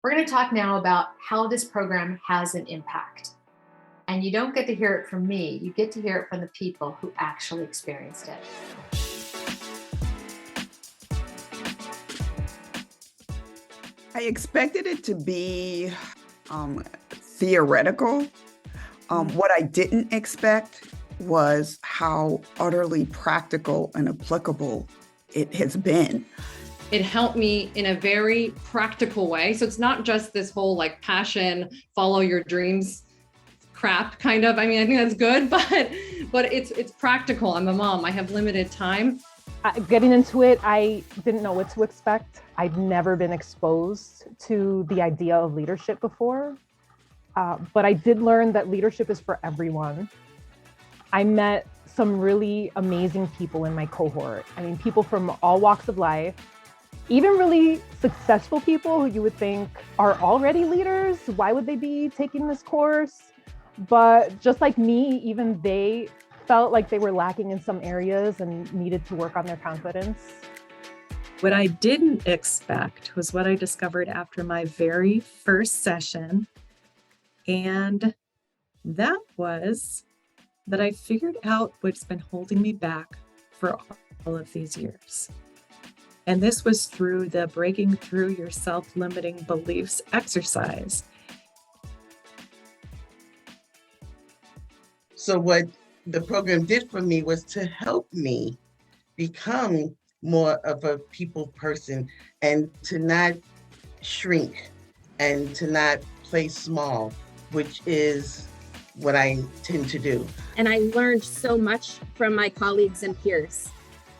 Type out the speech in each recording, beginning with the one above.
We're going to talk now about how this program has an impact. And you don't get to hear it from me, you get to hear it from the people who actually experienced it. I expected it to be theoretical. What I didn't expect was how utterly practical and applicable it has been. It helped me in a very practical way. So it's not just this whole like passion, follow your dreams crap kind of. I mean, I think that's good, but it's practical. I'm a mom. I have limited time. Getting into it, I didn't know what to expect. I'd never been exposed to the idea of leadership before, but I did learn that leadership is for everyone. I met some really amazing people in my cohort. I mean, people from all walks of life, even really successful people who you would think are already leaders. Why would they be taking this course? But just like me, even they felt like they were lacking in some areas and needed to work on their confidence. What I didn't expect was what I discovered after my very first session. And that was that I figured out what's been holding me back for all of these years. And this was through the breaking through your self-limiting beliefs exercise. So what the program did for me was to help me become more of a people person and to not shrink and to not play small, which is what I tend to do. And I learned so much from my colleagues and peers.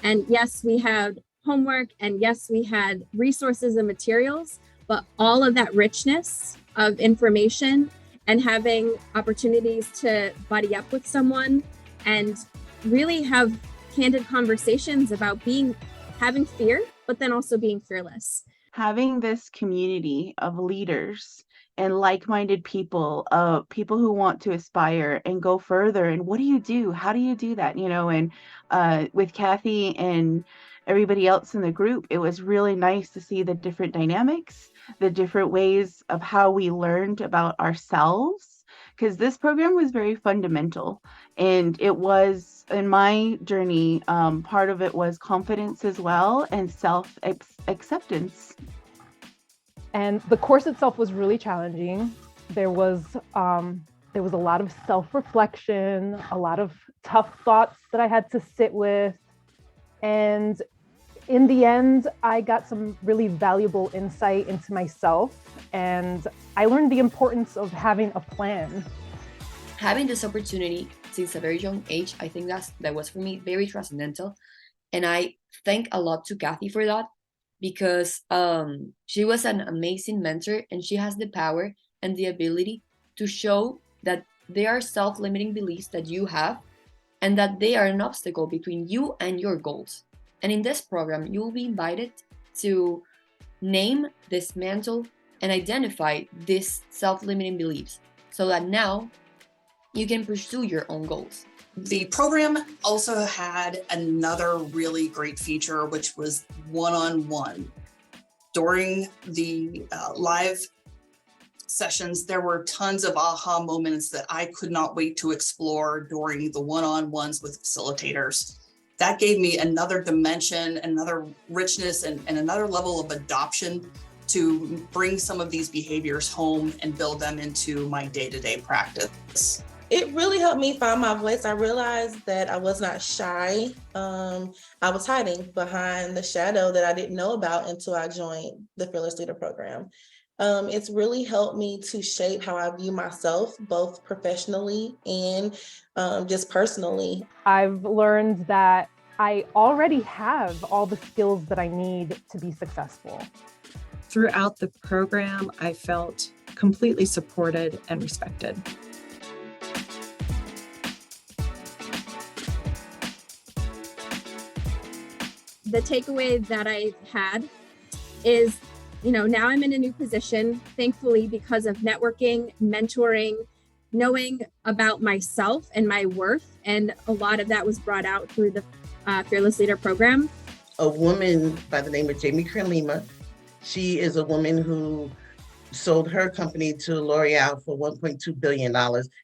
And yes, we had homework, and yes, we had resources and materials, but all of that richness of information and having opportunities to buddy up with someone and really have candid conversations about having fear, but then also being fearless. Having this community of leaders and like-minded people, people who want to aspire and go further. And what do you do? How do you do that? And with Kathy and everybody else in the group, it was really nice to see the different dynamics, the different ways of how we learned about ourselves, because this program was very fundamental. And it was, in my journey, part of it was confidence as well and self-acceptance. And the course itself was really challenging. There was a lot of self-reflection, a lot of tough thoughts that I had to sit with. And in the end, I got some really valuable insight into myself, and I learned the importance of having a plan. Having this opportunity since a very young age, I think that was for me very transcendental. And I thank a lot to Kathy for that, because she was an amazing mentor, and she has the power and the ability to show that there are self-limiting beliefs that you have and that they are an obstacle between you and your goals. And in this program, you will be invited to name, dismantle, and identify these self-limiting beliefs so that now you can pursue your own goals. The program also had another really great feature, which was one-on-one. During the live sessions, there were tons of aha moments that I could not wait to explore during the one-on-ones with facilitators. That gave me another dimension, another richness, and another level of adoption to bring some of these behaviors home and build them into my day-to-day practice. It really helped me find my voice. I realized that I was not shy. I was hiding behind the shadow that I didn't know about until I joined the Fearless Leader program. It's really helped me to shape how I view myself, both professionally and just personally. I've learned that I already have all the skills that I need to be successful. Throughout the program, I felt completely supported and respected. The takeaway that I had is, now I'm in a new position, thankfully, because of networking, mentoring, knowing about myself and my worth. And a lot of that was brought out through the Fearless Leader program. A woman by the name of Jamie Kralima. She is a woman who sold her company to L'Oreal for $1.2 billion.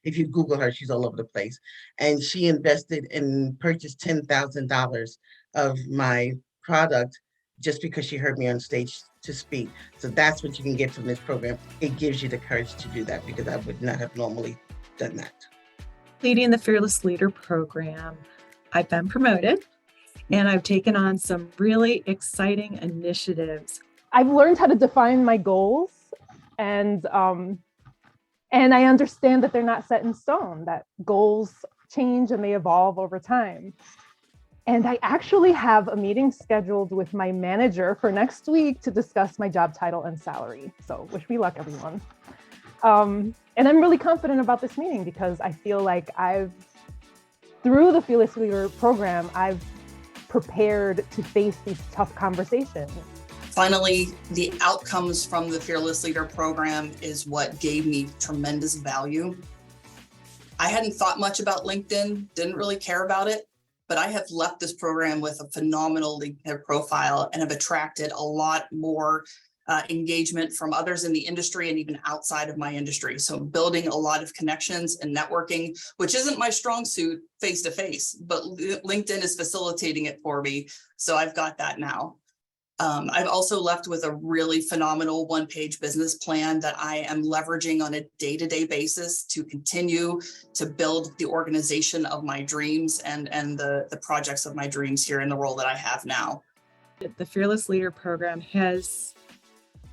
If you Google her, she's all over the place. And she invested and purchased $10,000 of my product just because she heard me on stage to speak. So that's what you can get from this program. It gives you the courage to do that, because I would not have normally done that. Leading the Fearless Leader program, I've been promoted and I've taken on some really exciting initiatives. I've learned how to define my goals, and I understand that they're not set in stone, that goals change and they evolve over time. And I actually have a meeting scheduled with my manager for next week to discuss my job title and salary. So wish me luck, everyone. And I'm really confident about this meeting because I feel like through the Fearless Leader program, I've prepared to face these tough conversations. Finally, the outcomes from the Fearless Leader program is what gave me tremendous value. I hadn't thought much about LinkedIn, didn't really care about it, but I have left this program with a phenomenal LinkedIn profile and have attracted a lot more engagement from others in the industry and even outside of my industry. So building a lot of connections and networking, which isn't my strong suit face to face, but LinkedIn is facilitating it for me. So I've got that now. I've also left with a really phenomenal one-page business plan that I am leveraging on a day-to-day basis to continue to build the organization of my dreams and the projects of my dreams here in the role that I have now. The Fearless Leader program has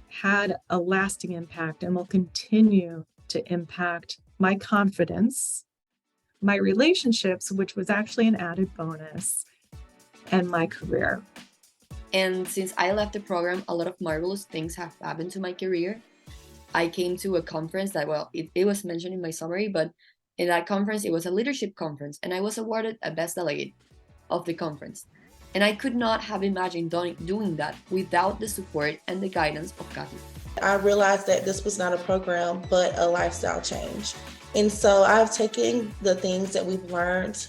had a lasting impact and will continue to impact my confidence, my relationships, which was actually an added bonus, and my career. And since I left the program, a lot of marvelous things have happened to my career. I came to a conference that, well, it was mentioned in my summary, but in that conference, it was a leadership conference, and I was awarded a best delegate of the conference. And I could not have imagined doing that without the support and the guidance of Kathy. I realized that this was not a program, but a lifestyle change. And so I've taken the things that we've learned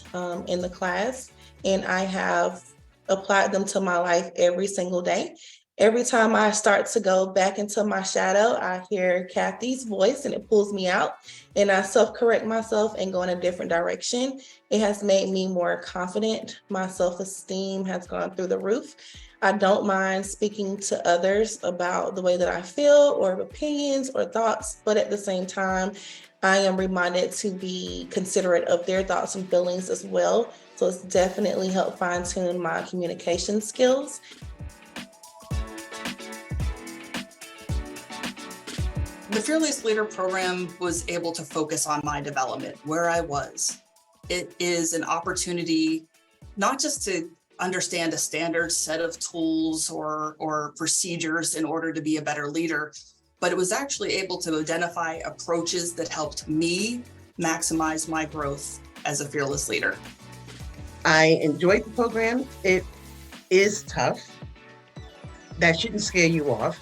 in the class, and I have applied them to my life every single day. Every time I start to go back into my shadow, I hear Kathy's voice and it pulls me out, and I self-correct myself and go in a different direction. It has made me more confident. My self-esteem has gone through the roof. I don't mind speaking to others about the way that I feel or opinions or thoughts, but at the same time, I am reminded to be considerate of their thoughts and feelings as well. So it's definitely helped fine-tune my communication skills. The Fearless Leader program was able to focus on my development, where I was. It is an opportunity not just to understand a standard set of tools or procedures in order to be a better leader, but it was actually able to identify approaches that helped me maximize my growth as a fearless leader. I enjoyed the program. It is tough. That shouldn't scare you off.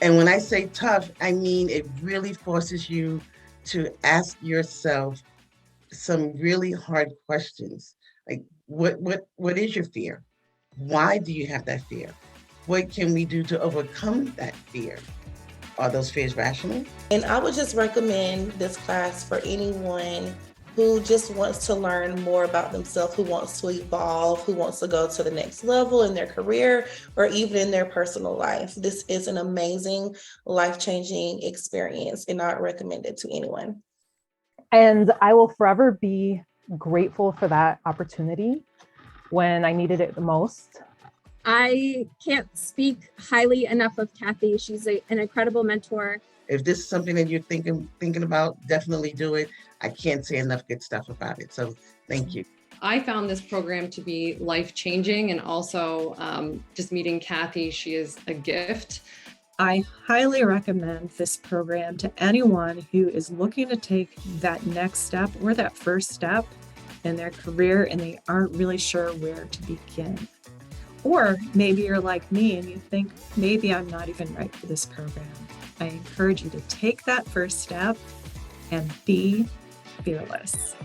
And when I say tough, I mean it really forces you to ask yourself some really hard questions. Like, what is your fear? Why do you have that fear? What can we do to overcome that fear? Are those fears rational? And I would just recommend this class for anyone who just wants to learn more about themselves, who wants to evolve, who wants to go to the next level in their career or even in their personal life. This is an amazing, life-changing experience, and I recommend it to anyone. And I will forever be grateful for that opportunity when I needed it the most. I can't speak highly enough of Kathy. She's an incredible mentor. If this is something that you're thinking about, definitely do it. I can't say enough good stuff about it. So thank you. I found this program to be life-changing, and also just meeting Kathy, she is a gift. I highly recommend this program to anyone who is looking to take that next step or that first step in their career and they aren't really sure where to begin. Or maybe you're like me and you think, maybe I'm not even right for this program. I encourage you to take that first step and be fearless.